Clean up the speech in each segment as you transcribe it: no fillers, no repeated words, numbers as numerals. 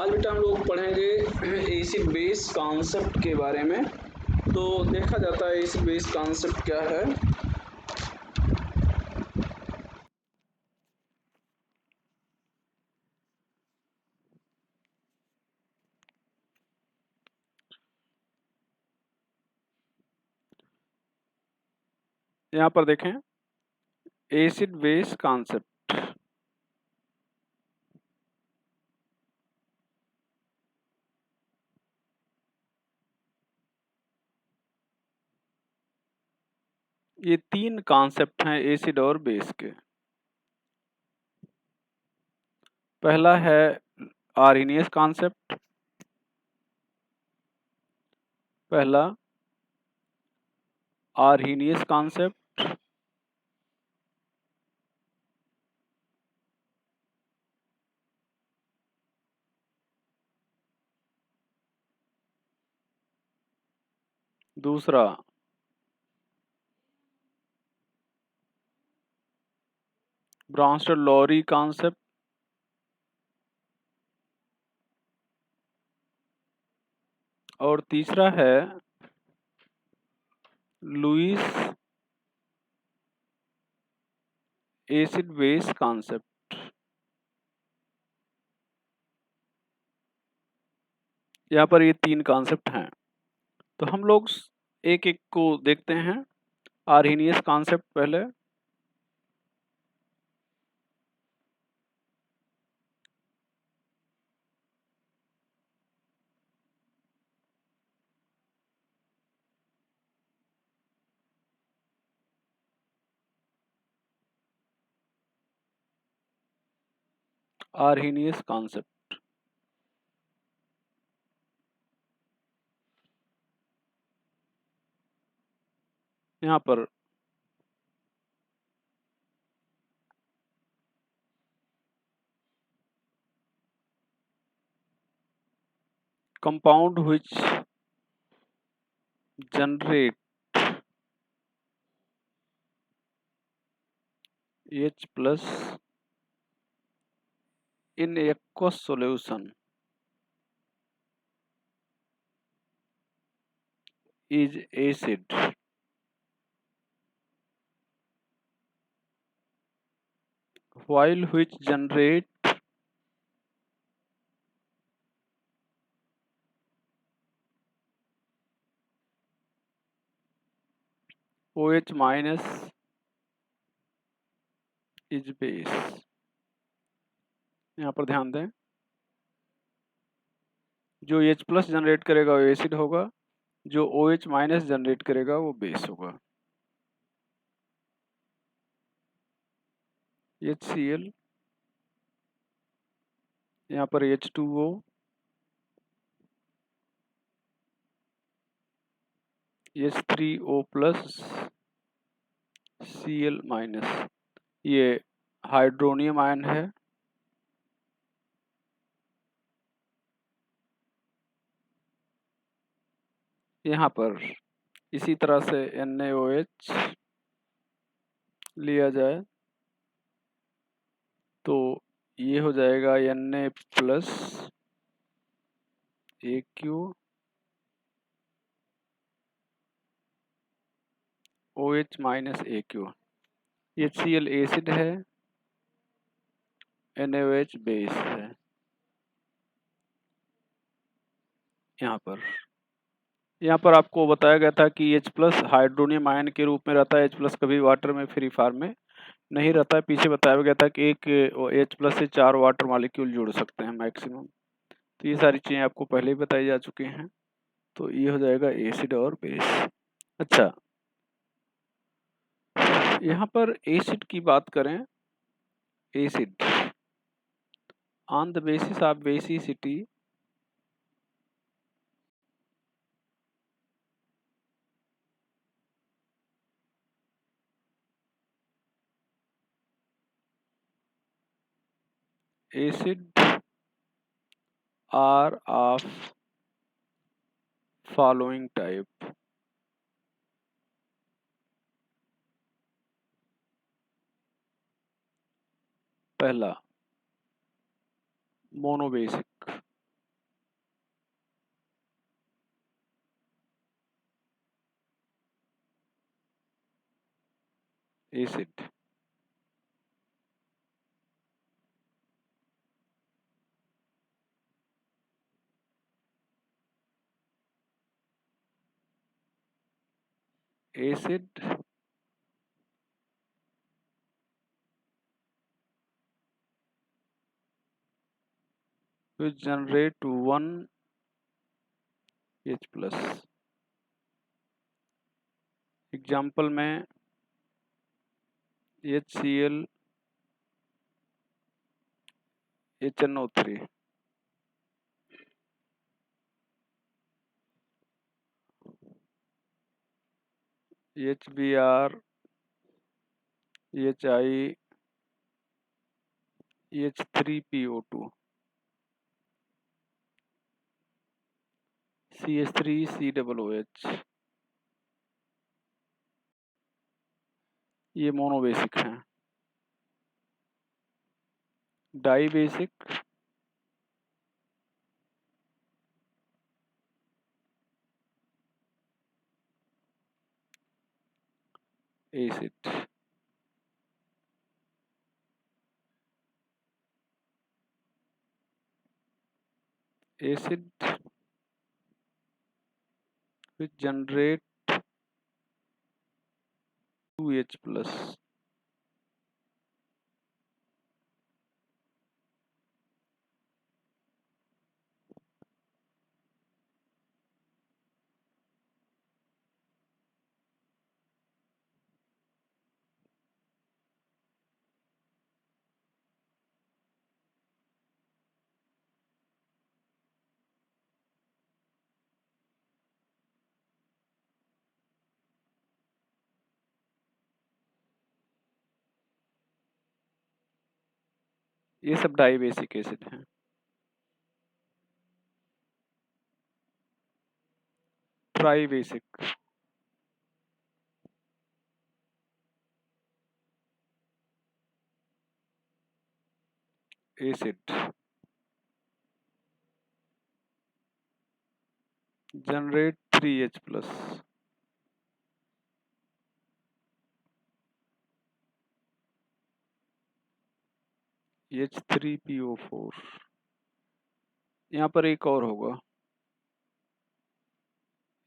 आज बेटा हम लोग पढ़ेंगे एसिड बेस कॉन्सेप्ट के बारे में। तो देखा जाता है एसिड बेस कॉन्सेप्ट क्या है। यहाँ पर देखें एसिड बेस कॉन्सेप्ट। ये तीन कॉन्सेप्ट हैं एसिड और बेस के। पहला है आर्हेनियस कॉन्सेप्ट, पहला आर्हेनियस कॉन्सेप्ट, दूसरा ब्रांस्टर-लॉरी कॉन्सेप्ट, और तीसरा है लुईस एसिड बेस कॉन्सेप्ट। यहाँ पर ये तीन कॉन्सेप्ट हैं। तो हम लोग एक एक को देखते हैं। आर्हेनियस कॉन्सेप्ट पहले। आर्हेनियस कॉन्सेप्ट यहाँ पर compound which generate H plus in aqueous solution is acid. While which generate OH minus is base. यहाँ पर ध्यान दें, जो H प्लस जनरेट करेगा वो एसिड होगा, जो OH माइनस जनरेट करेगा वो बेस होगा। HCl, यहाँ पर H2O, H3O plus Cl minus, ये हाइड्रोनियम आयन है। यहाँ पर इसी तरह से NaOH लिया जाए तो ये हो जाएगा Na plus AQ OH minus AQ। HCl acid है, NaOH बेस है। यहाँ पर आपको बताया गया था कि H प्लस हाइड्रोनियम आयन के रूप में रहता है। H प्लस कभी वाटर में फ्री फॉर्म में नहीं रहता है। पीछे बताया गया था कि एक H प्लस से 4 वाटर मॉलिक्यूल जुड़ सकते हैं मैक्सिमम। तो ये सारी चीज़ें आपको पहले ही बताई जा चुकी हैं। तो ये हो जाएगा एसिड और बेस। अच्छा, यहाँ पर एसिड की बात करें, acid on the basis of basicity acid are of following type. पहला monobasic, acid. Acid which generate 1 H plus। Example में HCl HNO3, HBr HI H3PO2 CH3COOH, ये मोनोबेसिक हैं। Dibasic acid. Acid which generate 2H plus। ये सब dibasic acid हैं। Tribasic acid generate 3H plus। H3PO4। यहाँ पर एक और होगा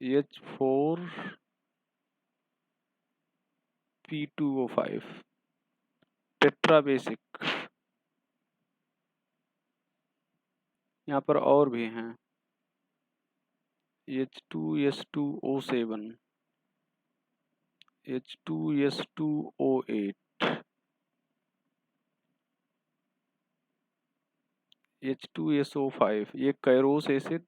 H4P2O5 टेट्रा बेसिक। यहाँ पर और भी हैं H2S2O7 H2S2O8 H2SO5, ये कैरोस एसिड।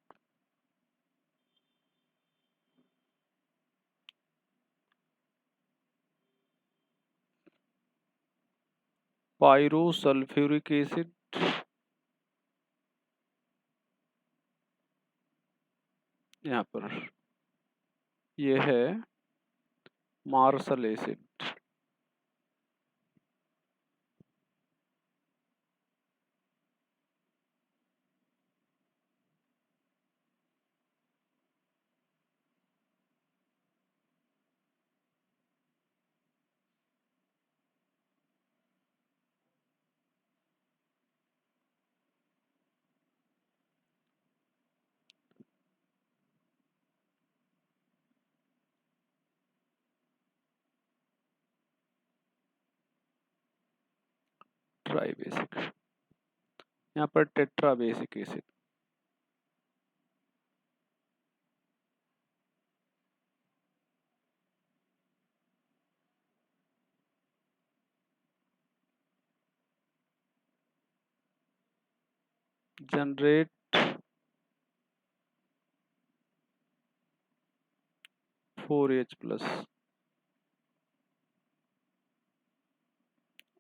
Pyrosulphuric acid. यहाँ पर ये है मार्शल एसिड। ट्राई बेसिक, यहाँ पर tetra basic acid. Generate 4H plus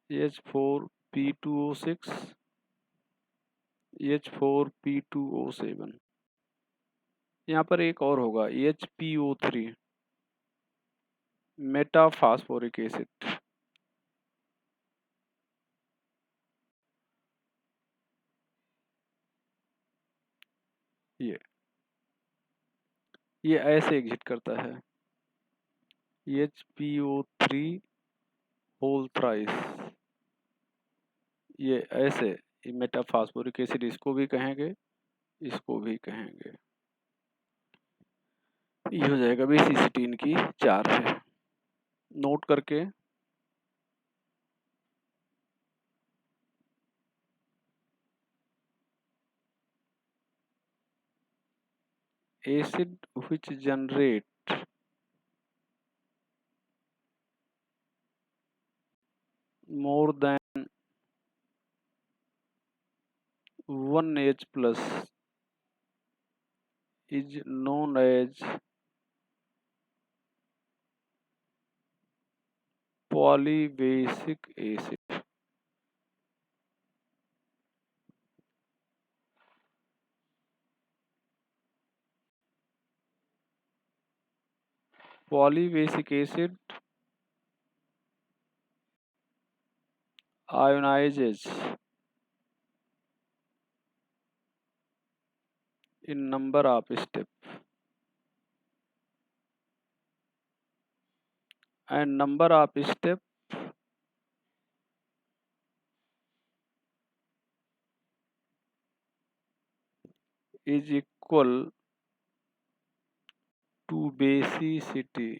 H4P2O6 H4P2O7। यहाँ पर एक और होगा HPO3 मेटाफास्फोरिक एसिड। ये ऐसे एग्जिट करता है HPO3 होल थ्राइस, ये ऐसे, ये मेटाफॉस्फोरिक एसिड इसको भी कहेंगे, इसको भी कहेंगे। ये हो जाएगा बेसिसिटी इनकी 4 है, नोट करके। acid which generate more than 1 H plus is known as polybasic acid. Polybasic acid ionizes in number of steps, and number of steps is equal to basicity.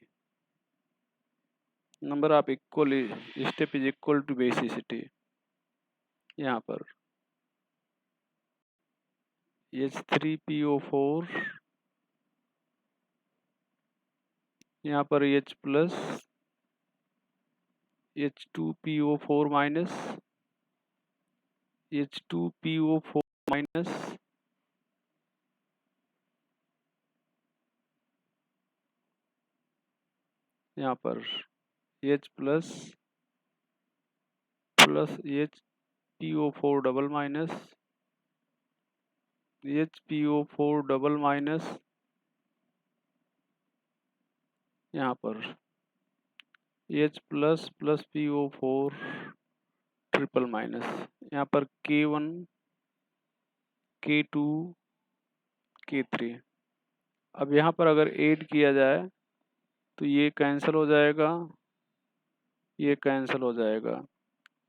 Number of step is equal to basicity. यहाँ पर H3PO4, यहाँ पर H plus, H2PO4 minus, H2PO4 minus, यहाँ पर H plus plus HPO4 double minus, HPO4 double minus, यहाँ पर H plus plus PO4 triple minus, यहाँ पर K1, K2, K3। अब यहाँ पर अगर ऐड किया जाए तो ये कैंसिल हो जाएगा, ये कैंसिल हो जाएगा।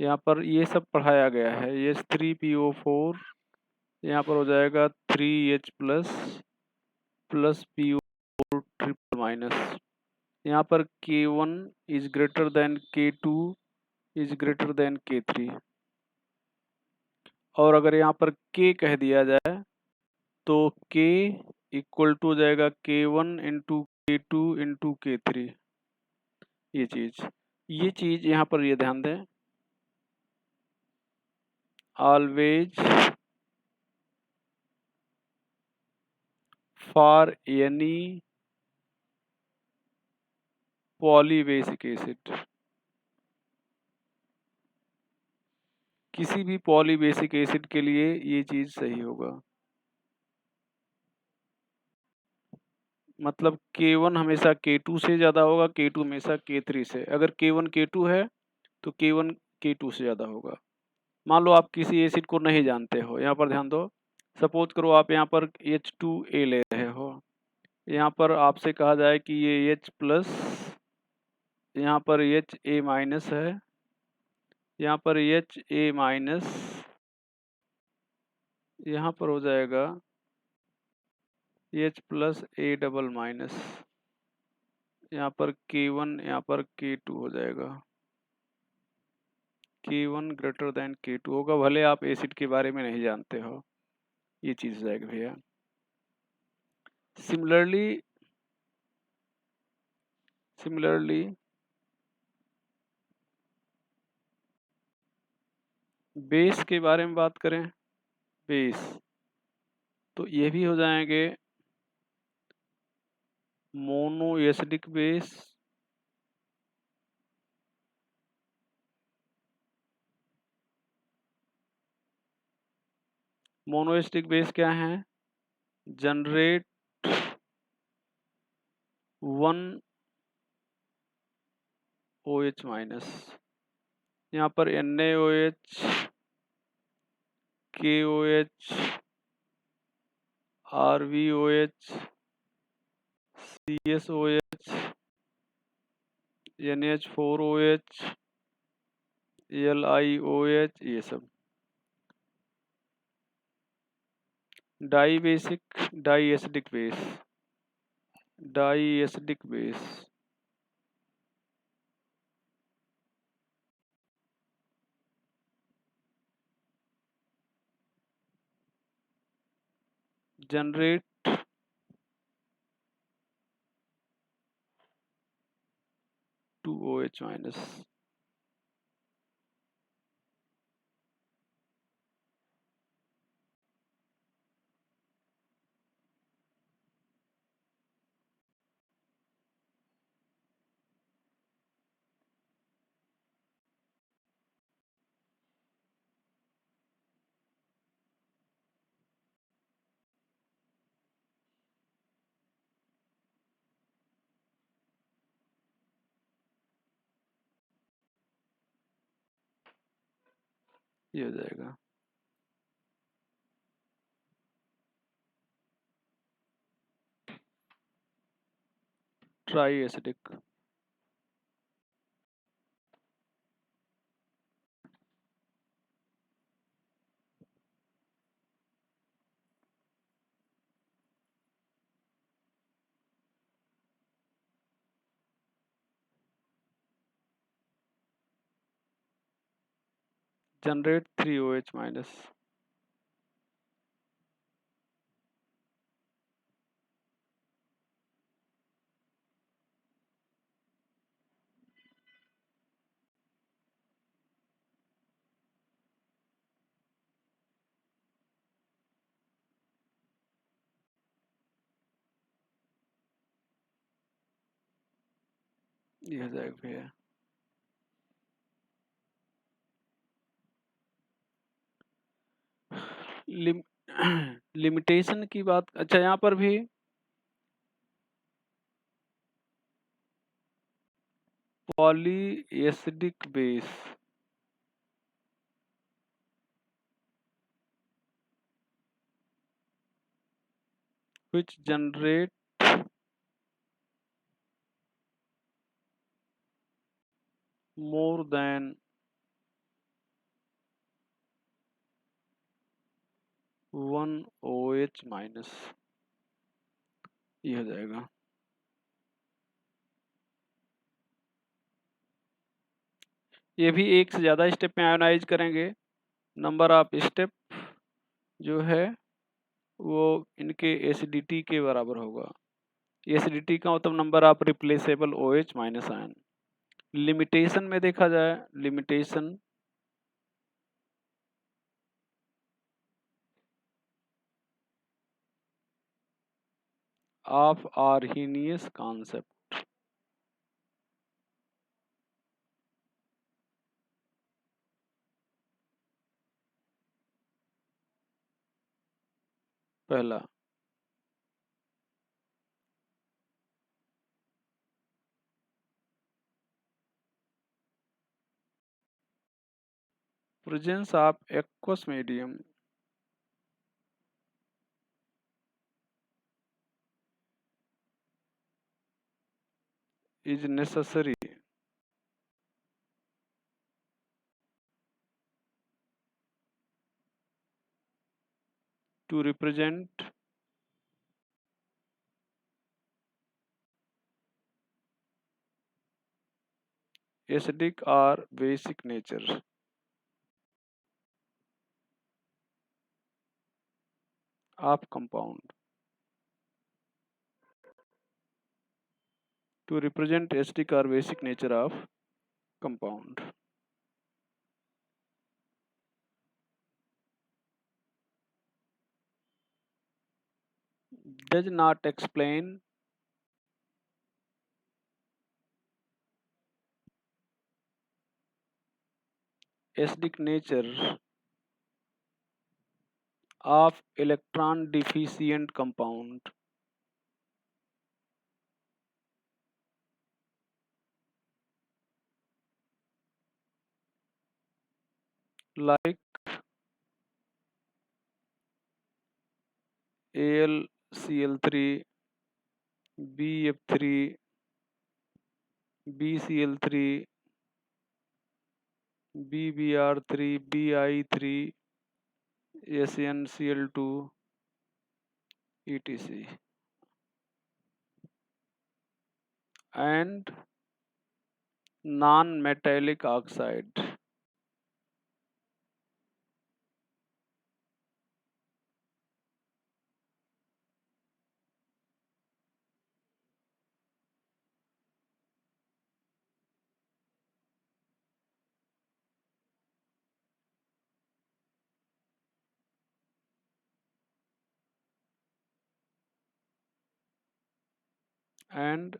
यहाँ पर ये सब पढ़ाया गया है। H3PO4 यहाँ पर हो जाएगा 3H plus plus PO4 triple minus. यहाँ पर K1 is greater than K2 is greater than K3। और अगर यहाँ पर K कह दिया जाए तो K इक्वल टू हो जाएगा K1 into K2 into K3। ये चीज यहाँ पर ये ध्यान दें, always for any polybasic acid, किसी भी पॉलीबेसिक एसिड के लिए ये चीज सही होगा। मतलब K1 हमेशा K2 से ज़्यादा होगा, K2 हमेशा K3 से। अगर K1 K2 है तो K1 K2 से ज़्यादा होगा। मान लो आप किसी एसिड को नहीं जानते हो, यहाँ पर ध्यान दो। सपोज करो आप यहाँ पर H2A ले रहे हो, यहाँ पर आपसे कहा जाए कि ये H प्लस, यहाँ पर HA माइनस है, यहाँ पर HA माइनस, यहाँ पर हो जाएगा H plus A double minus, यहाँ पर K1, यहाँ पर K2 हो जाएगा। K1 ग्रेटर देन K2 होगा, भले आप एसिड के बारे में नहीं जानते हो। ये चीज हो जाएगा भैया। सिमिलरली बेस के बारे में बात करें, बेस तो ये भी हो जाएंगे mono acidic base, mono acidic base क्या है, जनरेट 1 OH माइनस, यहाँ पर NaOH, KOH, RVOH, CSOH, NH4OH, LiOH ये सब। Dibasic diacidic base, diacidic base, generate 2OH minus. ये हो जाएगा। Triacidic, generate 3OH minus. ये हो जाएगा भैया। लिम लिमिटेशन की बात, अच्छा यहाँ पर भी poly acidic base, which generate more than 1OH minus. ये हो जाएगा। ये भी एक से ज़्यादा स्टेप में आयोनाइज करेंगे। नंबर ऑफ स्टेप जो है वो इनके एसिडिटी के बराबर होगा। एसिडिटी का मतलब number of replaceable OH minus ion. Limitation में देखा जाए, लिमिटेशन ऑफ आर्हीनियस कॉन्सेप्ट। पहला, presence of aqueous medium is necessary to represent acidic or basic nature of compound. To represent acidic or basic nature of compound. Does not explain acidic nature of electron deficient compound like AlCl3, BF3, BCl3, BBr3, Bi3, SnCl2, etc. And non-metallic oxide and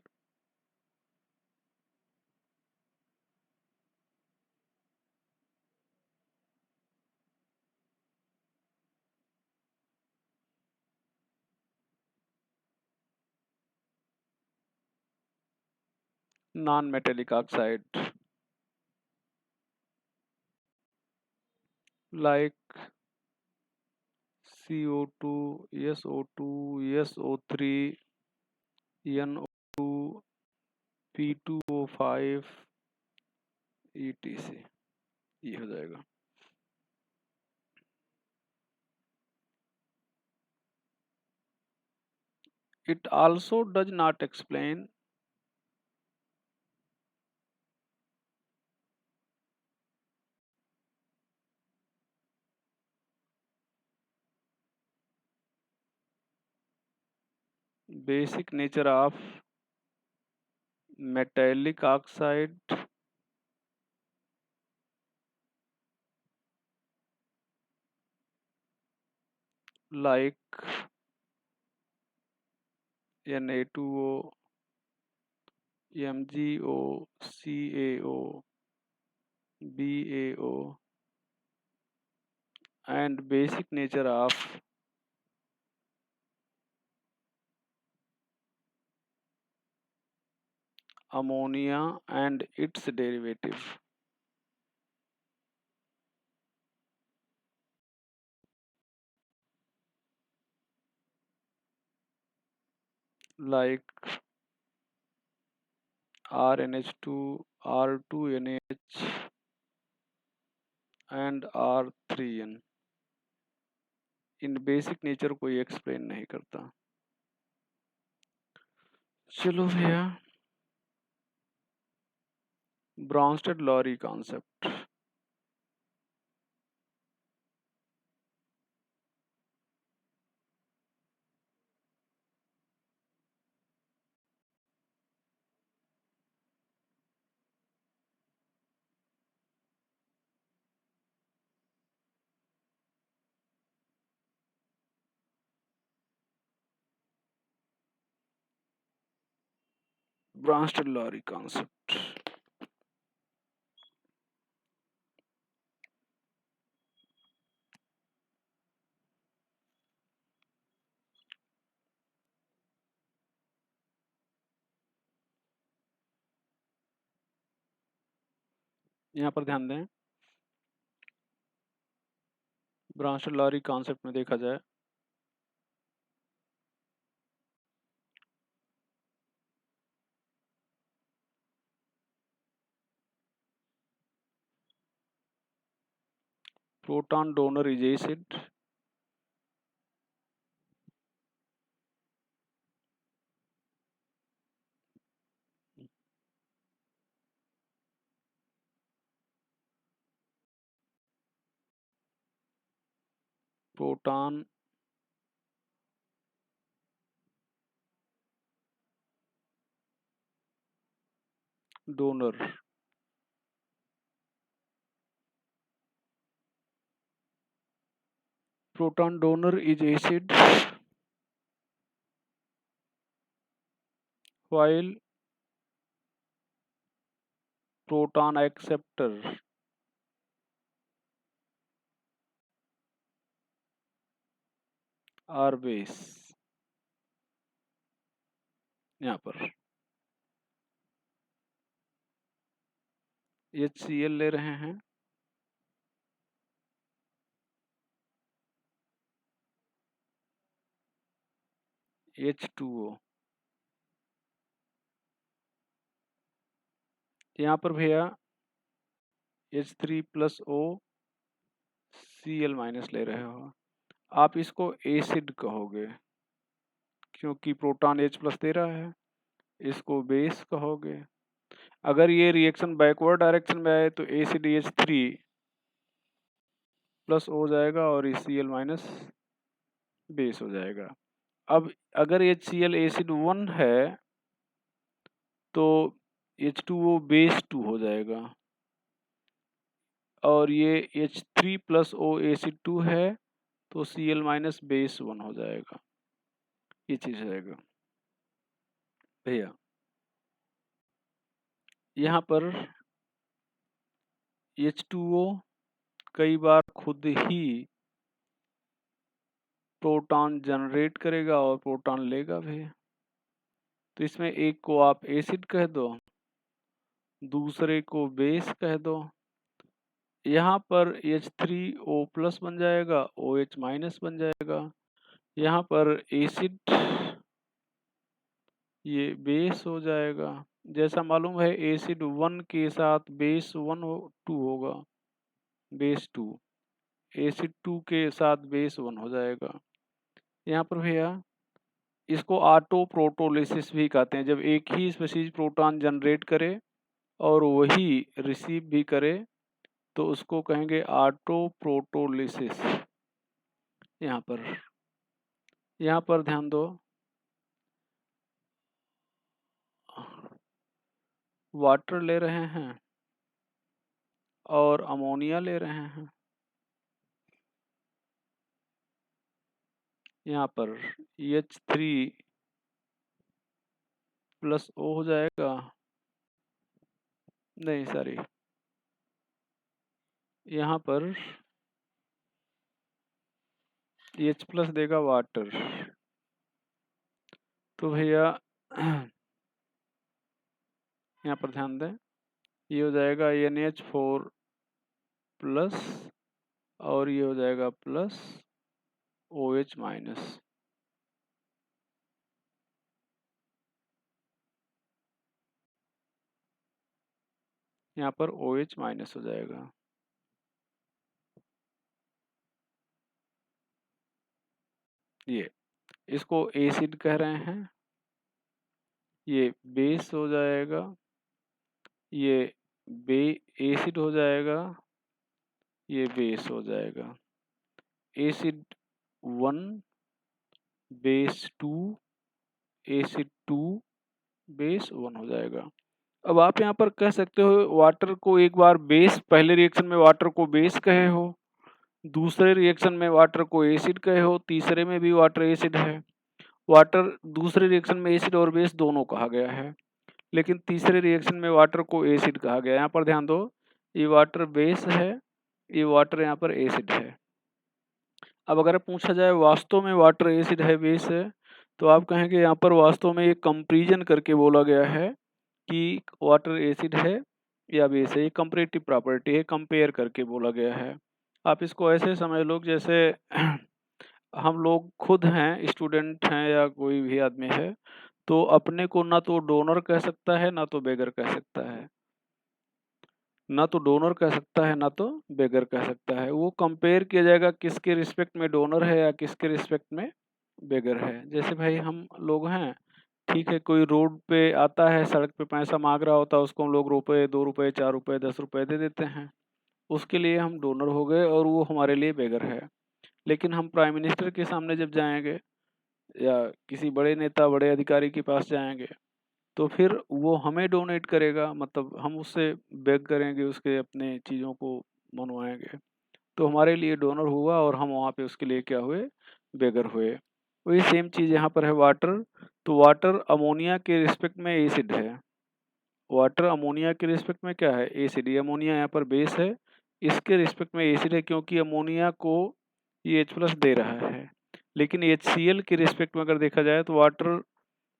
non-metallic oxide like CO2, SO2, SO3, NO2, P2O5, etc. ये हो जाएगा. It also does not explain basic nature of metallic oxide like Na2O, MgO, CaO, BaO, and basic nature of ammonia and its derivative like RNH2, R2NH, and R3N. इन basic nature को ये explain नहीं करता. चलो भैया, Bronsted Lowry concept. Bronsted Lowry concept. यहाँ पर ध्यान दें, ब्राउनस्टेड लॉरी कॉन्सेप्ट में देखा जाए proton donor is acid, proton donor is acid, while proton acceptor are base. यहाँ पर HCl ले रहे हैं, H2O. यहाँ पर भैया H3 plus O Cl minus ले रहे हो, आप इसको एसिड कहोगे क्योंकि प्रोटॉन H प्लस दे रहा है, इसको बेस कहोगे। अगर ये रिएक्शन बैकवर्ड डायरेक्शन में आए तो एसिड H3 प्लस हो जाएगा और Cl माइनस बेस हो जाएगा। अब अगर HCl एसिड 1 है तो H2O बेस 2 हो जाएगा और ये H3 प्लस O एसिड 2 है तो Cl माइनस बेस 1 हो जाएगा। ये चीज रहेगा भैया। यहाँ पर H2O कई बार खुद ही प्रोटॉन जनरेट करेगा और प्रोटॉन लेगा भी। तो इसमें एक को आप एसिड कह दो, दूसरे को बेस कह दो। यहाँ पर H3O प्लस बन जाएगा, OH माइनस बन जाएगा। यहाँ पर एसिड ये बेस हो जाएगा। जैसा मालूम है एसिड 1 के साथ बेस 2 होगा, बेस 2। एसिड 2 के साथ बेस 1 हो जाएगा। यहाँ पर भैया इसको ऑटो प्रोटोलिसिस भी कहते हैं। जब एक ही स्पीशीज प्रोटॉन जनरेट करे और वही रिसीव भी करे तो उसको कहेंगे ऑटो प्रोटोलिसिस। यहाँ पर ध्यान दो, वाटर ले रहे हैं और अमोनिया ले रहे हैं। यहाँ पर H3 प्लस O हो जाएगा, नहीं सॉरी, यहाँ पर H प्लस देगा वाटर। तो भैया यहाँ पर ध्यान दें, ये हो जाएगा NH4 प्लस और ये हो जाएगा प्लस OH माइनस। यहाँ पर OH माइनस हो जाएगा। ये इसको एसिड कह रहे हैं, ये बेस हो जाएगा, ये एसिड हो जाएगा, ये बेस हो जाएगा। एसिड 1 बेस 2, एसिड 2 बेस 1 हो जाएगा। अब आप यहाँ पर कह सकते हो वाटर को एक बार बेस, पहले रिएक्शन में वाटर को बेस कहे हो, दूसरे रिएक्शन में वाटर को एसिड कहे हो, तीसरे में भी वाटर एसिड है। वाटर दूसरे रिएक्शन में एसिड और बेस दोनों कहा गया है, लेकिन तीसरे रिएक्शन में वाटर को एसिड कहा गया। यहाँ पर ध्यान दो, ये वाटर बेस है, ये वाटर यहाँ पर एसिड है। अब अगर पूछा जाए वास्तव में वाटर एसिड है बेस है, तो आप कहेंगे यहाँ पर वास्तव में एक कंपैरिजन करके बोला गया है कि वाटर एसिड है या बेस है। ये कंपैरेटिव प्रॉपर्टी है, कंपेयर करके बोला गया है। आप इसको ऐसे समझ लो जैसे हम लोग खुद हैं, स्टूडेंट हैं या कोई भी आदमी है, तो अपने को ना तो डोनर कह सकता है ना तो बेगर कह सकता है, ना तो डोनर कह सकता है ना तो बेगर कह सकता है। वो कंपेयर किया जाएगा किसके रिस्पेक्ट में डोनर है या किसके रिस्पेक्ट में बेगर है। जैसे भाई हम लोग हैं, ठीक है, कोई रोड पे आता है, सड़क पे पैसा मांग रहा होता है, उसको हम लोग रुपए, 2 रुपए, 4 रुपए, 10 रुपए दे देते हैं, उसके लिए हम डोनर हो गए और वो हमारे लिए बेगर है। लेकिन हम प्राइम मिनिस्टर के सामने जब जाएंगे या किसी बड़े नेता, बड़े अधिकारी के पास जाएंगे, तो फिर वो हमें डोनेट करेगा, मतलब हम उससे बेग करेंगे, उसके अपने चीज़ों को मनवाएंगे, तो हमारे लिए डोनर हुआ और हम वहाँ पे उसके लिए क्या हुए, बेगर हुए। वही सेम चीज़ यहाँ पर है वाटर। तो वाटर अमोनिया के रिस्पेक्ट में एसिड है, वाटर अमोनिया के रिस्पेक्ट में क्या है, एसिड। ये अमोनिया यहाँ पर बेस है, इसके रिस्पेक्ट में एसिड है क्योंकि अमोनिया को ये H प्लस दे रहा है। लेकिन HCl के रिस्पेक्ट में अगर देखा जाए तो वाटर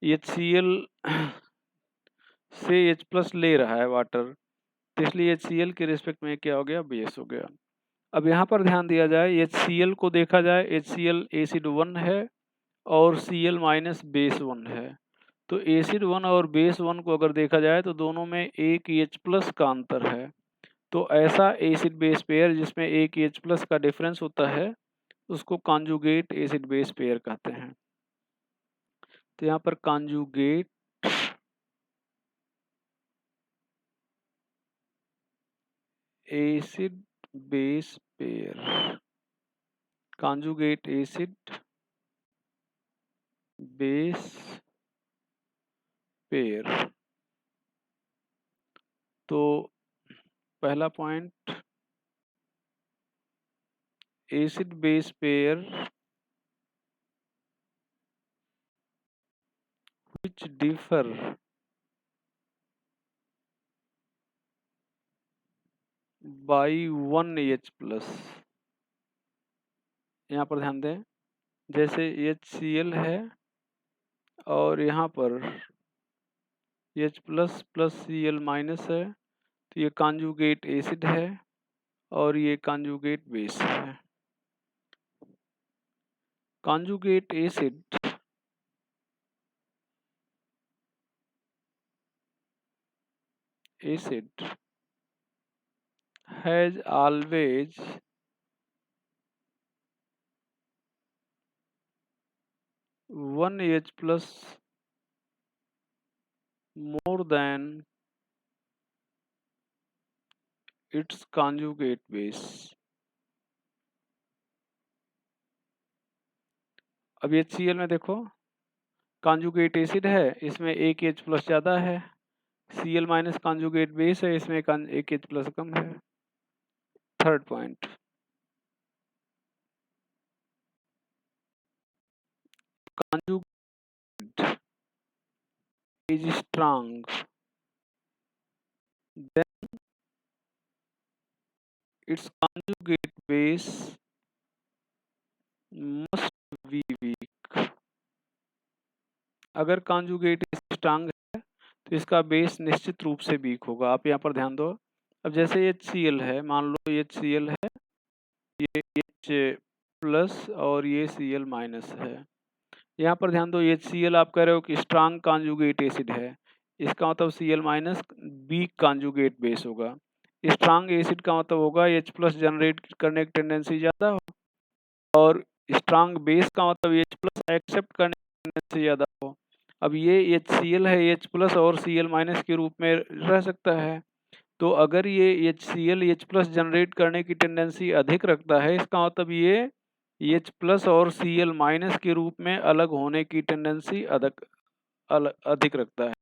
HCl से H प्लस ले रहा है वाटर, तो इसलिए HCl के रिस्पेक्ट में क्या हो गया, बेस हो गया। अब यहाँ पर ध्यान दिया जाए, HCl को देखा जाए, HCl एसिड 1 है और Cl माइनस बेस 1 है। तो एसिड 1 और बेस 1 को अगर देखा जाए तो दोनों में एक H प्लस का अंतर है, तो ऐसा एसिड बेस पेयर जिसमें एक H प्लस का डिफरेंस होता है उसको कॉन्जुगेट एसिड बेस पेयर कहते हैं। तो यहाँ पर conjugate acid base pair, conjugate acid base pair. तो पहला point, acid base pair which differ by 1 H plus. यहाँ पर ध्यान दें, जैसे HCl है और यहाँ पर H plus plus Cl minus है, तो ये कॉन्जुगेट एसिड है और ये कॉन्जुगेट बेस है। Conjugate acid has always one H plus more than its conjugate base। अब HCl में देखो कॉन्जुगेट एसिड है, इसमें एक H प्लस ज़्यादा है, Cl माइनस कॉन्जुगेट बेस है, इसमें एक H प्लस कम है। Third point, conjugate is strong then its conjugate base must be weak। अगर कॉन्जुगेट स्ट्रांग है तो इसका बेस निश्चित रूप से वीक होगा। आप यहाँ पर ध्यान दो, अब जैसे HCl है, मान लो HCl है, ये H प्लस और ये Cl माइनस है। यहाँ पर ध्यान दो, HCl आप कह रहे हो कि स्ट्रांग कॉन्जुगेट एसिड है, इसका मतलब Cl minus weak conjugate base होगा। स्ट्रांग एसिड का मतलब होगा H प्लस जनरेट करने की टेंडेंसी ज़्यादा हो, और स्ट्रांग बेस का मतलब H प्लस एक्सेप्ट करने की टेंडेंसी ज़्यादा हो। अब ये HCl है, H प्लस और Cl माइनस के रूप में रह सकता है, तो अगर ये HCl H प्लस जनरेट करने की टेंडेंसी अधिक रखता है, इसका मतलब ये H प्लस और Cl माइनस के रूप में अलग होने की टेंडेंसी अधिक रखता है।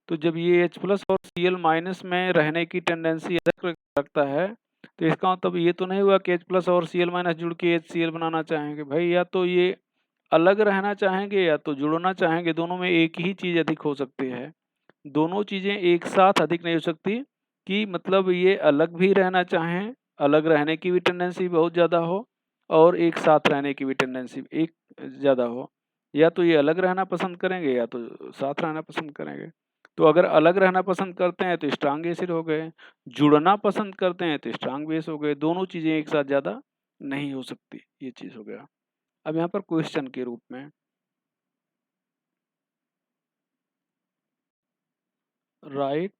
तो जब ये H प्लस और Cl माइनस में रहने की टेंडेंसी अधिक रखता है, तो इसका मतलब ये तो नहीं हुआ कि H प्लस और Cl माइनस जुड़ के HCl बनाना चाहेंगे। भाई या तो ये अलग रहना चाहेंगे या तो जुड़ना चाहेंगे, दोनों में एक ही चीज़ अधिक हो सकती है। दोनों चीज़ें एक साथ अधिक नहीं हो सकती, कि मतलब ये अलग भी रहना चाहें, अलग रहने की भी टेंडेंसी बहुत ज़्यादा हो और एक साथ रहने की भी टेंडेंसी एक ज़्यादा हो। या तो ये अलग रहना पसंद करेंगे या तो साथ रहना पसंद करेंगे। तो अगर अलग रहना पसंद करते हैं तो स्ट्रांग एसिड हो गए, जुड़ना पसंद करते हैं तो स्ट्रांग बेस हो गए। दोनों चीज़ें एक साथ ज़्यादा नहीं हो सकती, ये चीज़ हो गया। अब यहाँ पर क्वेश्चन के रूप में, right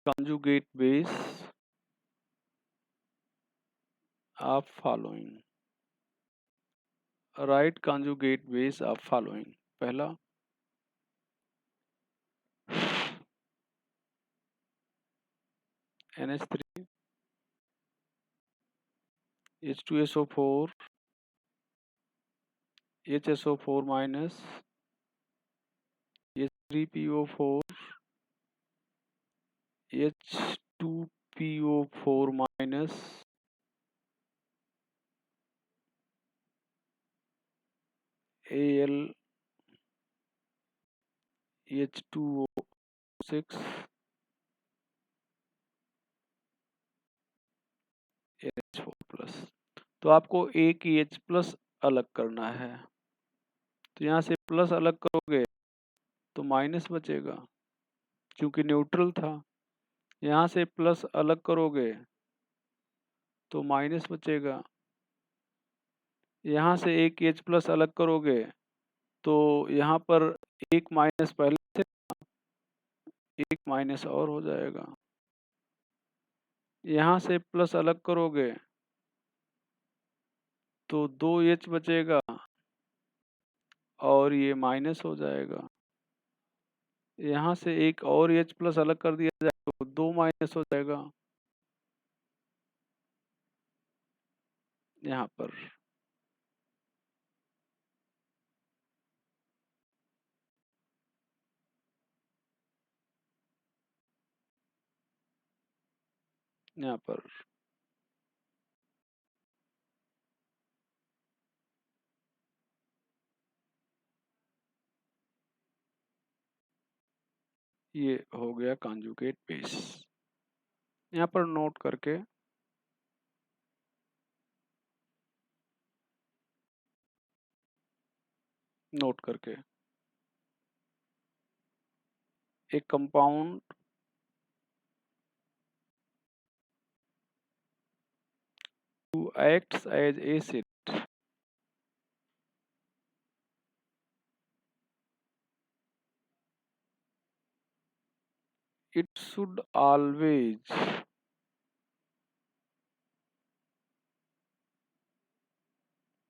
conjugate base of following, right conjugate base of following। पहला NH3 H2SO4 HSO4 minus H3PO4 H2PO4 minus Al H2O6 NH4 plus. तो आपको एक H प्लस अलग करना है, तो यहाँ से प्लस अलग करोगे तो माइनस बचेगा क्योंकि न्यूट्रल था। यहाँ से प्लस अलग करोगे तो माइनस बचेगा। यहाँ से एक H प्लस अलग करोगे तो यहाँ पर एक माइनस पहले से एक माइनस और हो जाएगा। यहाँ से प्लस अलग करोगे तो 2H बचेगा और ये माइनस हो जाएगा। यहाँ से एक और H प्लस अलग कर दिया जाए तो 2 माइनस हो जाएगा। यहाँ पर ये हो गया कॉन्जुगेट बेस। यहाँ पर नोट करके एक compound who acts as acid it should always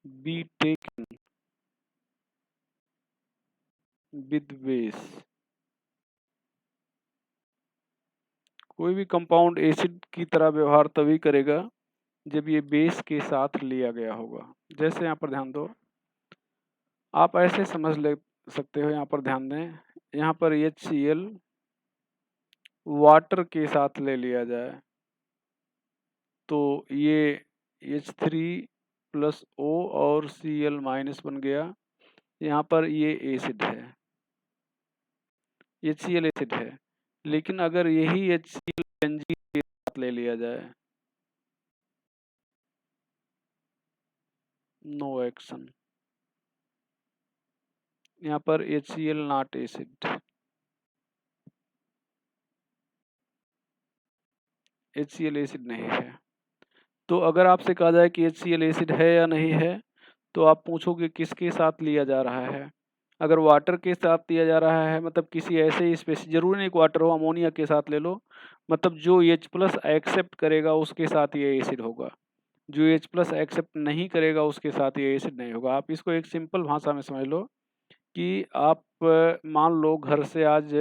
be taken with base। कोई भी कंपाउंड एसिड की तरह व्यवहार तभी करेगा जब ये बेस के साथ लिया गया होगा। जैसे यहाँ पर ध्यान दो, आप ऐसे समझ ले सकते हो, यहाँ पर ध्यान दें, यहाँ पर HCl वाटर के साथ ले लिया जाए तो ये H3+O और Cl- बन गया। यहाँ पर ये एसिड है, HCl एसिड है, लेकिन अगर यही HCl बेंजीन के साथ ले लिया जाए, नो एक्शन। यहाँ पर HCl not acid, HCl acid नहीं है। तो अगर आपसे कहा जाए कि HCl एसिड है या नहीं है, तो आप पूछोगे किसके साथ लिया जा रहा है। अगर वाटर के साथ लिया जा रहा है, मतलब किसी ऐसे स्पेसिफिक, जरूरी नहीं कि वाटर हो, अमोनिया के साथ ले लो, मतलब जो H+ एक्सेप्ट करेगा उसके साथ ये एसिड होगा, जो H+ एक्सेप्ट नहीं करेगा उसके साथ ये एसिड नहीं होगा। आप इसको एक सिंपल भाषा में समझ लो कि आप मान लो घर से आज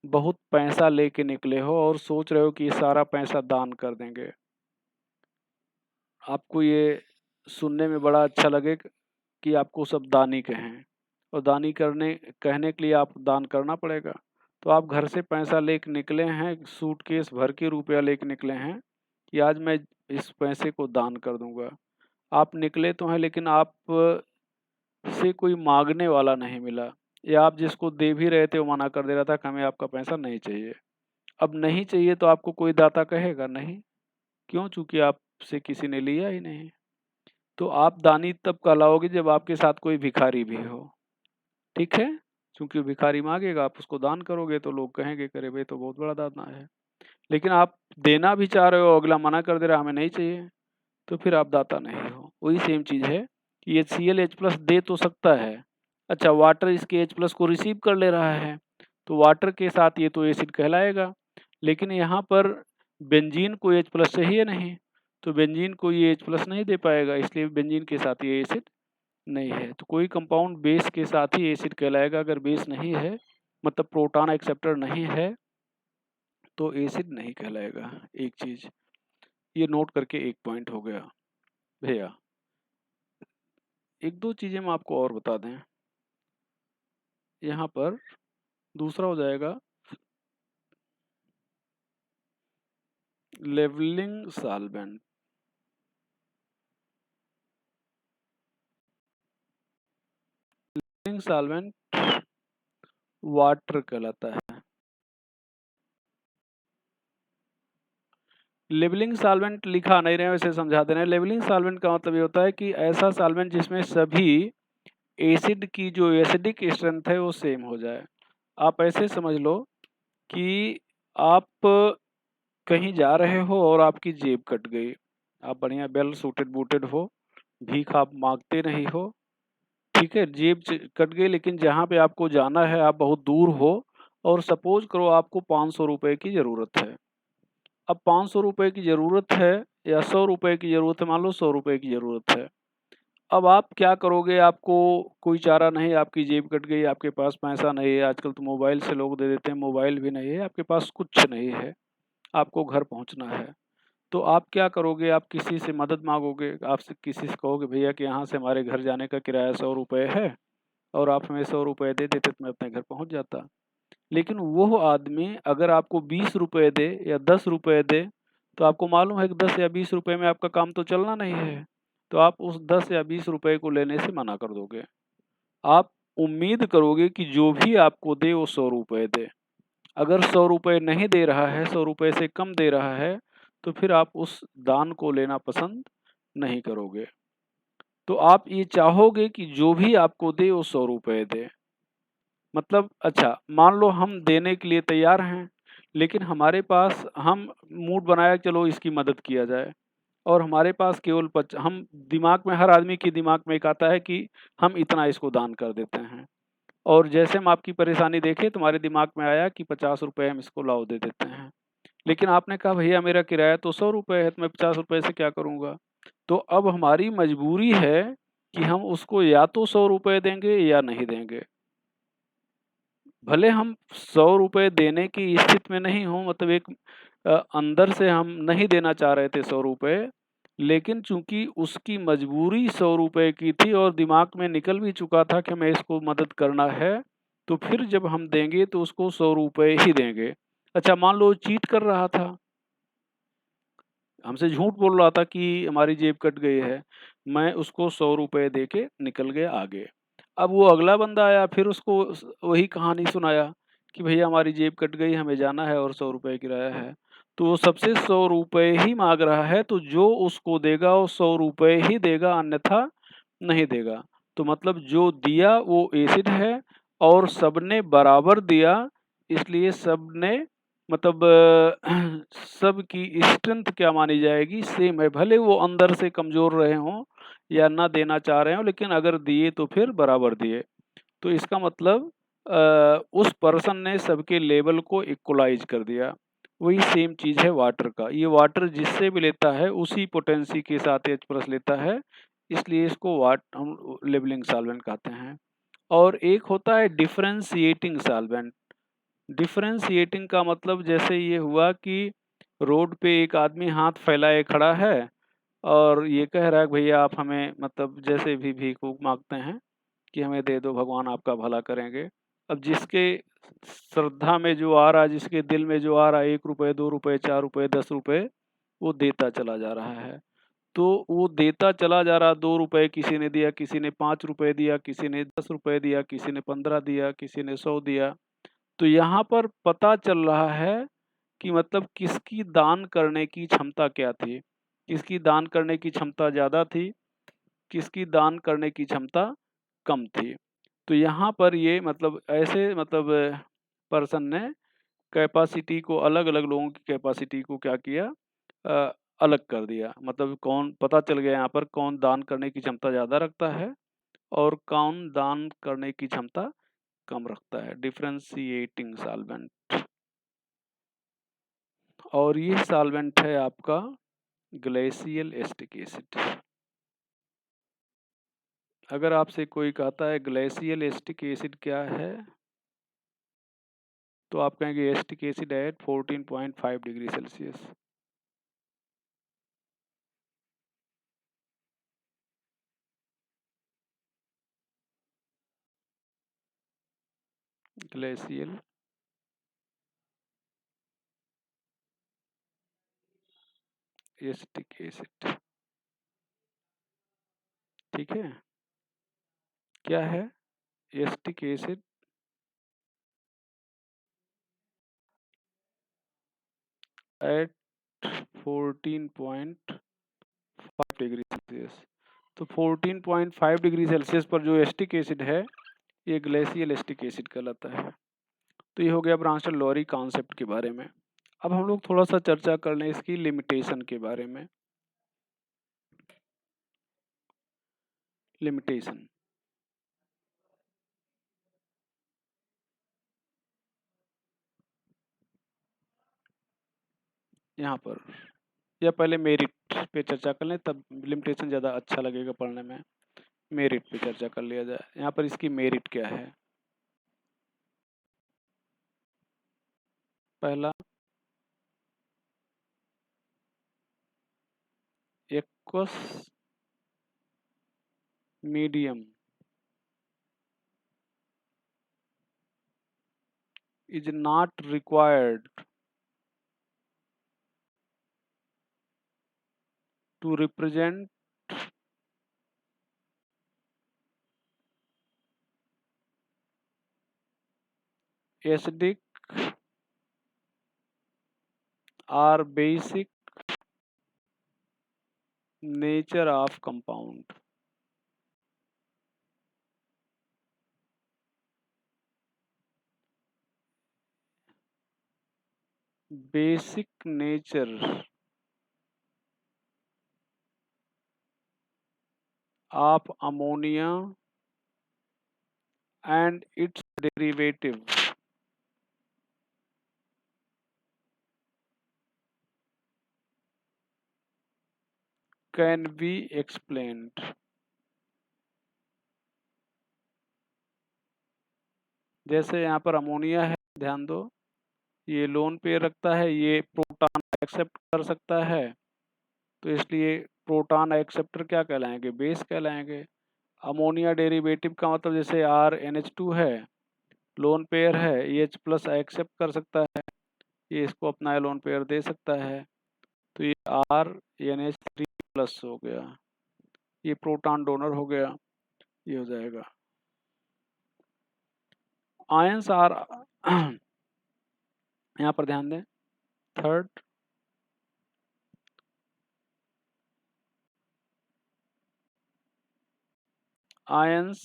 बहुत पैसा लेके निकले हो और सोच रहे हो कि ये सारा पैसा दान कर देंगे। आपको ये सुनने में बड़ा अच्छा लगे कि आपको सब दानी कहें, और दानी कहने के लिए आप दान करना पड़ेगा। तो आप घर से पैसा लेके निकले हैं, सूटकेस भर के रुपया लेके निकले हैं कि आज मैं इस पैसे को दान कर दूंगा। आप निकले तो हैं, लेकिन आप से कोई मांगने वाला नहीं मिला, या आप जिसको दे भी रहे थे वो मना कर दे रहा था कि हमें आपका पैसा नहीं चाहिए। अब नहीं चाहिए तो आपको कोई दाता कहेगा नहीं, क्यों? चूंकि आपसे किसी ने लिया ही नहीं। तो आप दानी तब कहलाओगे जब आपके साथ कोई भिखारी भी हो, ठीक है? क्योंकि भिखारी मांगेगा, आप उसको दान करोगे तो लोग कहेंगे करे भाई तो बहुत बड़ा दाता है। लेकिन आप देना भी चाह रहे हो, अगला मना कर दे रहा हमें नहीं चाहिए, तो फिर आप दाता नहीं हो। वही सेम चीज है कि HCl H+ दे तो सकता है, अच्छा वाटर इसके H+ को रिसीव कर ले रहा है तो वाटर के साथ ये तो एसिड कहलाएगा। लेकिन यहाँ पर बेंजीन को H+ चाहिए नहीं, तो बेंजीन को ये H+ नहीं दे पाएगा, इसलिए बेंजीन के साथ ये एसिड नहीं है। तो कोई कंपाउंड बेस के साथ ही एसिड कहलाएगा। अगर बेस नहीं है, मतलब प्रोटॉन एक्सेप्टर नहीं है, तो एसिड नहीं कहलाएगा। एक चीज ये नोट करके एक पॉइंट हो गया भैया। एक दो चीजें हम आपको और बता दें, यहाँ पर दूसरा हो जाएगा levelling solvent. Levelling solvent water कहलाता है। लेवलिंग सॉल्वेंट लिखा नहीं रहे, वैसे समझा दे रहे हैं। लेवलिंग सॉल्वेंट का मतलब ये होता है कि ऐसा सॉल्वेंट जिसमें सभी एसिड की जो एसिडिक स्ट्रेंथ है वो सेम हो जाए। आप ऐसे समझ लो कि आप कहीं जा रहे हो और आपकी जेब कट गई, आप बढ़िया वेल सूटेड बूटेड हो, भीख आप मांगते नहीं हो, ठीक है, जेब कट गई, लेकिन जहाँ पे आपको जाना है आप बहुत दूर हो और सपोज करो आपको 500 रुपये की ज़रूरत है। अब 500 रुपये की ज़रूरत है या 100 रुपये की ज़रूरत है, मान लो 100 रुपये की ज़रूरत है। अब आप क्या करोगे, आपको कोई चारा नहीं, आपकी जेब कट गई, आपके पास पैसा नहीं है, आजकल तो मोबाइल से लोग दे देते हैं, मोबाइल भी नहीं है, आपके पास कुछ नहीं है, आपको घर पहुंचना है। तो आप क्या करोगे, आप किसी से मदद मांगोगे, आपसे किसी से कहोगे भैया कि यहाँ से हमारे घर जाने का किराया 100 रुपये है और आप हमें 100 रुपये दे देते तो मैं अपने घर पहुंच जाता। लेकिन वो आदमी अगर आपको 20 रुपये दे या 10 रुपये दे, तो आपको मालूम है कि 10 या 20 रुपये में आपका काम तो चलना नहीं है, तो आप उस 10 या 20 रुपये को लेने से मना कर दोगे। आप उम्मीद करोगे कि जो भी आपको दे वो 100 रुपये दे। अगर 100 रुपये नहीं दे रहा है, 100 रुपये से कम दे रहा है, तो फिर आप उस दान को लेना पसंद नहीं करोगे। तो आप ये चाहोगे कि जो भी आपको दे वो 100 रुपये दे। मतलब अच्छा, मान लो हम देने के लिए तैयार हैं, लेकिन हमारे पास हम मूड बनाया चलो इसकी मदद किया जाए, और हमारे पास केवल हम दिमाग में, हर आदमी के दिमाग में एक आता है कि हम इतना इसको दान कर देते हैं। और जैसे हम आपकी परेशानी देखे, तुम्हारे दिमाग में आया कि 50 रुपये हम इसको लाओ दे देते हैं। लेकिन आपने कहा भैया मेरा किराया तो 100 रुपये है, तो मैं 50 रुपये से क्या करूँगा? तो अब हमारी मजबूरी है कि हम उसको या तो 100 रुपये देंगे या नहीं देंगे। भले हम 100 रुपये देने की स्थिति में नहीं हों, मतलब एक अंदर से हम नहीं देना चाह रहे थे 100 रुपये, लेकिन चूँकि उसकी मजबूरी 100 रुपये की थी और दिमाग में निकल भी चुका था कि हमें इसको मदद करना है, तो फिर जब हम देंगे तो उसको 100 रुपये ही देंगे। अच्छा, मान लो चीट कर रहा था, हमसे झूठ बोल रहा था कि हमारी जेब कट गई है, मैं उसको 100 रुपये दे के निकल गया आगे। अब वो अगला बंदा आया, फिर उसको वही कहानी सुनाया कि भैया हमारी जेब कट गई, हमें जाना है और 100 रुपये किराया है। तो वो सबसे 100 रुपये ही मांग रहा है, तो जो उसको देगा वो 100 रुपये ही देगा, अन्यथा नहीं देगा। तो मतलब जो दिया वो एसिड है, और सबने बराबर दिया, इसलिए सबने मतलब सबकी स्ट्रेंथ क्या मानी जाएगी, सेम है। भले वो अंदर से कमज़ोर रहे हों या ना देना चाह रहे हों, लेकिन अगर दिए तो फिर बराबर दिए। तो इसका मतलब उस पर्सन ने सबके लेवल को इक्वलाइज़ कर दिया। वही सेम चीज़ है वाटर का। ये वाटर जिससे भी लेता है उसी पोटेंसी के साथ H+ लेता है, इसलिए इसको हम लेवलिंग सॉल्वेंट कहते हैं। और एक होता है डिफरेंशिएटिंग सॉल्वेंट। डिफरेंशिएटिंग का मतलब जैसे ये हुआ कि रोड पे एक आदमी हाथ फैलाए खड़ा है और ये कह रहा है कि भैया आप हमें, मतलब जैसे भी भीख ऊख मांगते हैं कि हमें दे दो, भगवान आपका भला करेंगे। अब जिसके श्रद्धा में जो आ रहा है, जिसके दिल में जो आ रहा है, 1 रुपये, 2 रुपये, 4 रुपये, 10 रुपये, वो देता चला जा रहा है। तो वो देता चला जा रहा, 2 रुपये किसी ने दिया, किसी ने 5 रुपये दिया, किसी ने 10 रुपये दिया, किसी ने 15 दिया, किसी ने 100 दिया। तो यहाँ पर पता चल रहा है कि मतलब किसकी दान करने की क्षमता क्या थी, किसकी दान करने की क्षमता ज़्यादा थी, किसकी दान करने की क्षमता कम थी। तो यहाँ पर ये मतलब ऐसे मतलब पर्सन ने कैपेसिटी को, अलग-अलग लोगों की कैपेसिटी को क्या किया, अ, अलग कर दिया। मतलब कौन, पता चल गया यहाँ पर कौन दान करने की क्षमता ज़्यादा रखता है और कौन दान करने की क्षमता कम रखता है। Differentiating solvent. और ये सॉल्वेंट है आपका ग्लेशियल एसिटिक एसिड। अगर आपसे कोई कहता है ग्लेशियल एसिटिक एसिड क्या है, तो आप कहेंगे acetic acid at 14.5 degree Celsius. Glacial acetic acid, ठीक है। क्या है acetic acid? At 14.5 degree Celsius. तो 14.5 डिग्री सेल्सियस पर जो एसिटिक एसिड है, ये ग्लेशियल एसिटिक एसिड कहलाता है। तो ये हो गया ब्रांस्टन लॉरी कॉन्सेप्ट के बारे में। अब हम लोग थोड़ा सा चर्चा कर लें इसकी लिमिटेशन के बारे में। लिमिटेशन, यहाँ पर, या पहले मेरिट पे चर्चा कर लें, तब लिमिटेशन ज़्यादा अच्छा लगेगा पढ़ने में। मेरिट पे चर्चा कर लिया जाए। यहाँ पर इसकी मेरिट क्या है? पहला, aqueous medium is not required to represent acidic or basic nature of compound. Basic nature of ammonia and its derivative can be explained. जैसे यहाँ पर अमोनिया है, ध्यान दो, ये लोन पेयर रखता है, ये प्रोटॉन एक्सेप्ट कर सकता है, तो इसलिए प्रोटॉन एक्सेप्टर क्या कहलाएंगे? बेस कहलाएंगे। अमोनिया डेरिवेटिव का मतलब जैसे RNH2 है, लोन पेयर है, एच प्लस एक्सेप्ट कर सकता है, ये इसको अपना लोन पेयर दे सकता है, तो ये RNH3 प्लस हो गया, ये प्रोटॉन डोनर हो गया, ये हो जाएगा। आयंस आर यहाँ पर ध्यान दें, third, ions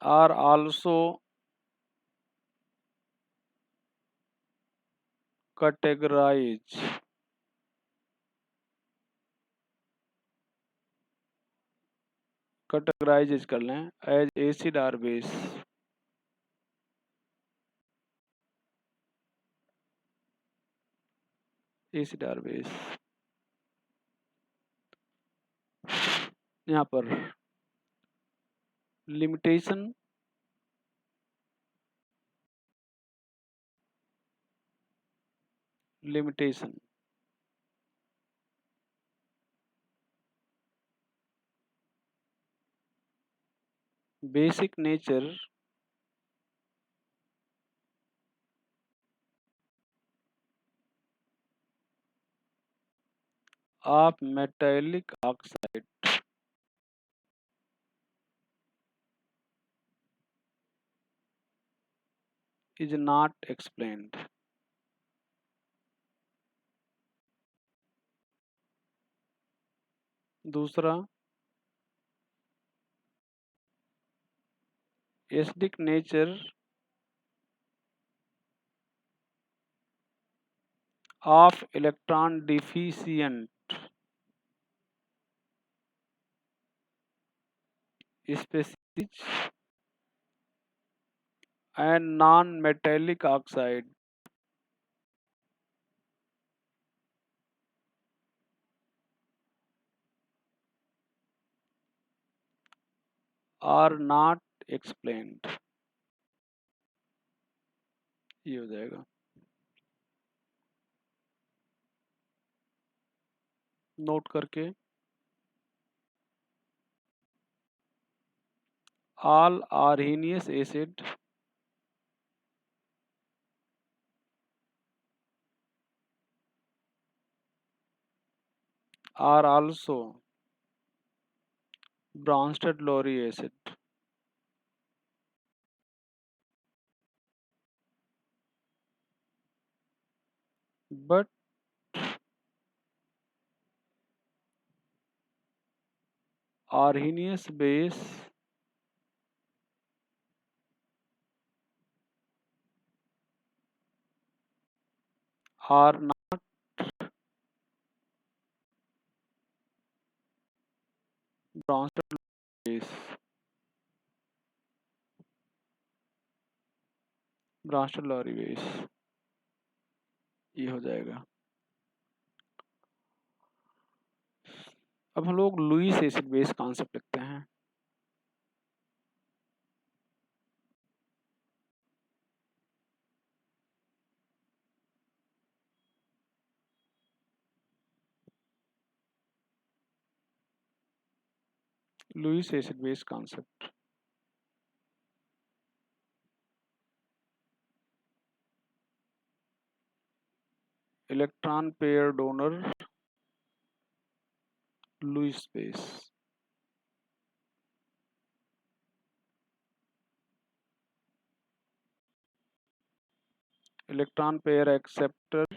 are also categorized कर लें एज एसिड और बेस। एसिड और बेस, यहाँ पर limitation, limitation basic nature of metallic oxide is not explained. दूसरा, acidic nature of electron deficient species and non-metallic oxide are not explained। ये हो जाएगा। नोट करके, all Arrhenius acid are also Bronsted-Lowry acid, but Arrhenius base are not Bronsted-Lowry base। Bronsted-Lowry base ये हो जाएगा। अब हम लोग लुईस एसिड बेस कॉन्सेप्ट लिखते हैं। Lewis acid base concept. Electron pair donor Lewis base. Electron pair acceptor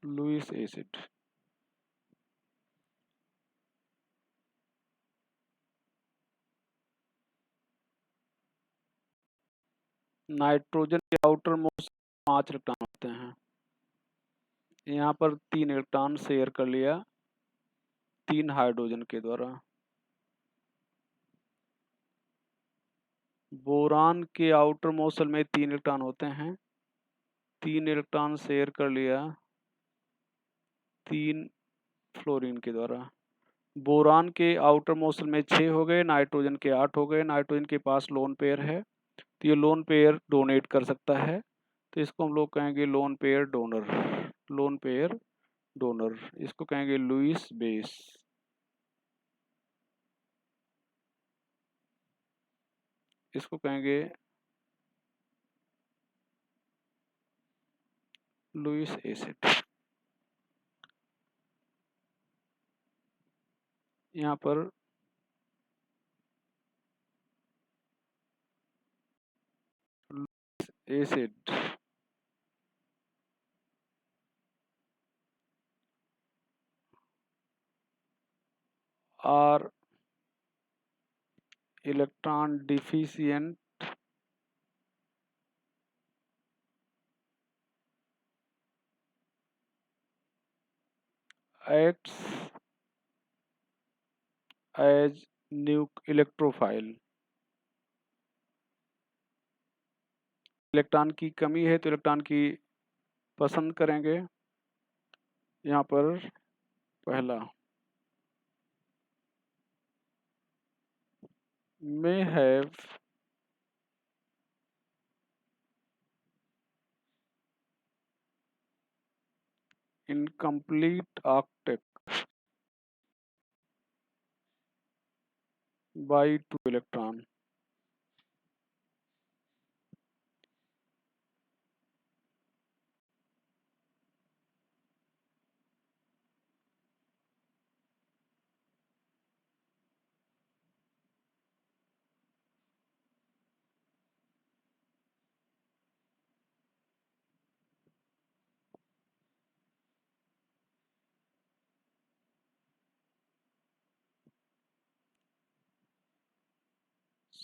Lewis acid. Nitrogen के outermost 5 electron होते हैं। यहाँ पर 3 इलेक्ट्रॉन शेयर कर लिया 3 हाइड्रोजन के द्वारा। बोरान के आउटर मोस्ट शेल में 3 इलेक्ट्रॉन होते हैं, 3 इलेक्ट्रॉन शेयर कर लिया 3 फ्लोरीन के द्वारा। बोरान के आउटर मोस्ट शेल में 6 हो गए, नाइट्रोजन के 8 हो गए। नाइट्रोजन के पास लोन पेयर है, तो ये लोन पेयर डोनेट कर सकता है, तो इसको हम लोग कहेंगे lone pair donor. Lone pair donor, इसको कहेंगे लुईस बेस। इसको कहेंगे लुईस एसिड। यहाँ पर acid are electron deficient acts as electrophile. Electron की कमी है तो इलेक्ट्रॉन की पसंद करेंगे। यहाँ पर पहला may have incomplete octet by 2 electron।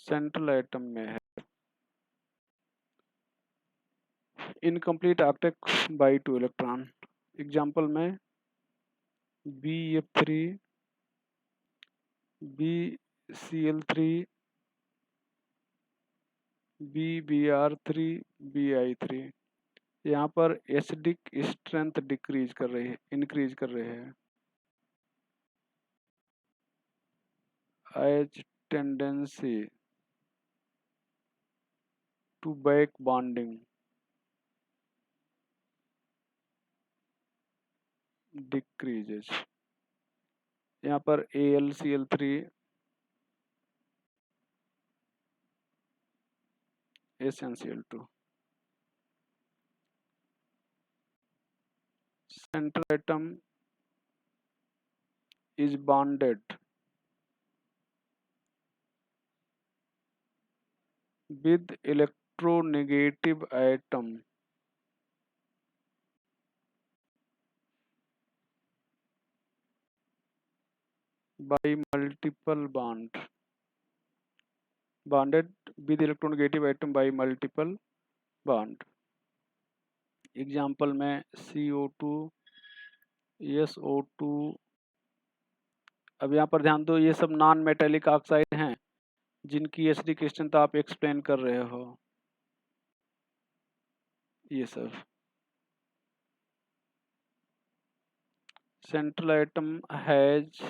Central atom में है incomplete octet by 2 electron. Example में BF3 BCl3 BBr3 BI3। यहाँ पर एसिडिक स्ट्रेंथ इंक्रीज कर रहे हैं as tendency to back bonding decreases. यहाँ पर AlCl3 SnCl2। Central atom is bonded with electronegative atom by multiple bond। Bonded with electronegative atom by multiple bond। Example में CO2 SO2। अब यहाँ पर ध्यान दो, ये सब नॉन मेटेलिक ऑक्साइड हैं, जिनकी एचडी क्रिस्टन आप एक्सप्लेन कर रहे हो, ये सब। Central atom has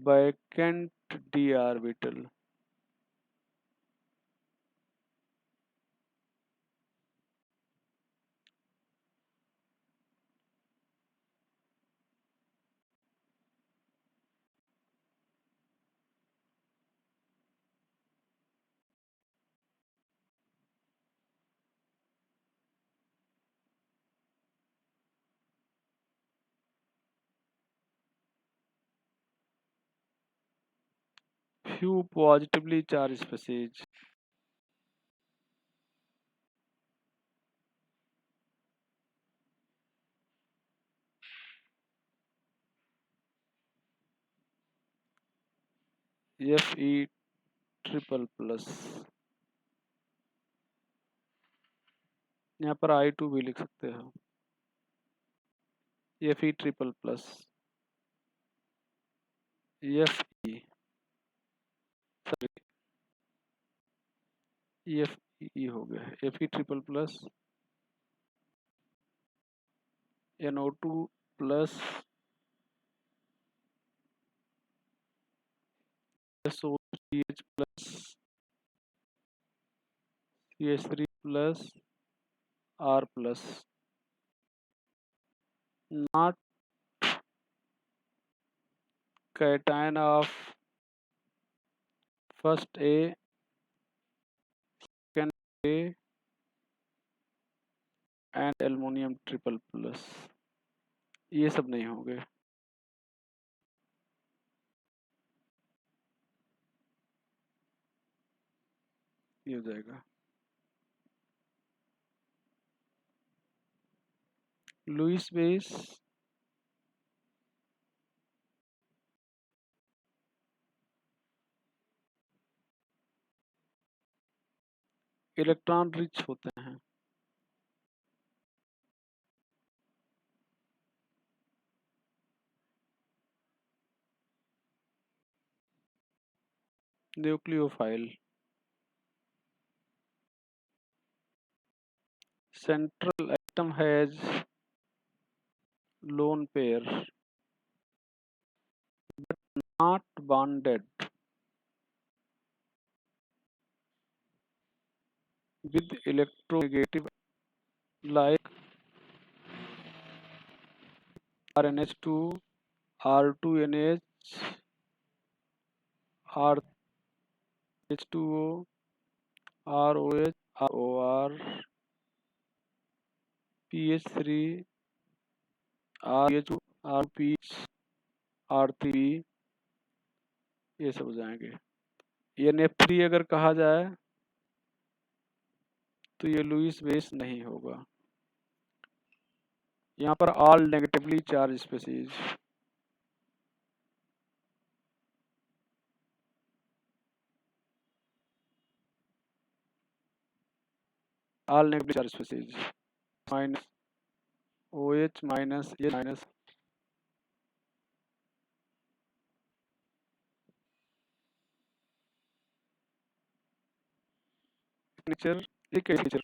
vacant D orbital. Few positively charged species. Fe triple plus, यहाँ पर I2 भी लिख सकते हो। Fe triple plus, Fe sorry Fe हो गया, Fe triple plus NO2 plus SO3H plus CH3 plus R plus, not cation of first A, second A and aluminum triple plus, ये सब नहीं होंगे। ये हो जाएगा। लुईस बेस इलेक्ट्रॉन रिच होते हैं। Nucleophile. Central atom has lone pair not bonded with electronegative like RNH2, R2NH, RH2O, ROH, ROR, PH3, RH2, RPH, R3B, ये सब हो जाएंगे। ये NF3 अगर कहा जाए तो ये लुईस बेस नहीं होगा। यहाँ पर all negatively charge species, all negatively charge species minus OH minus ये माइनस नेचर एक nature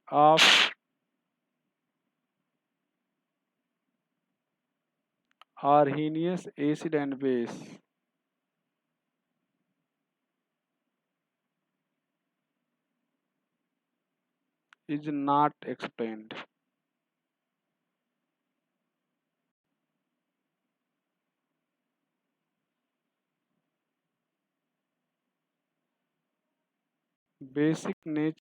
of Arrhenius acid and base is not explained. Basic nature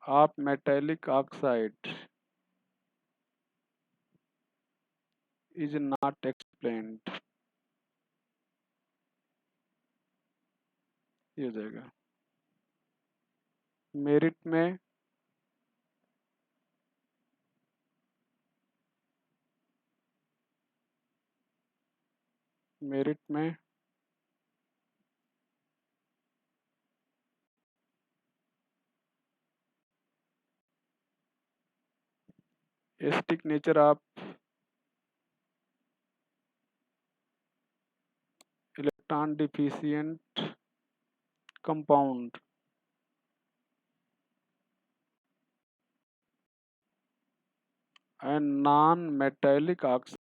of metallic oxide is not explained. ये हो जाएगा merit में merit में acidic nature of electron deficient compound and non-metallic oxide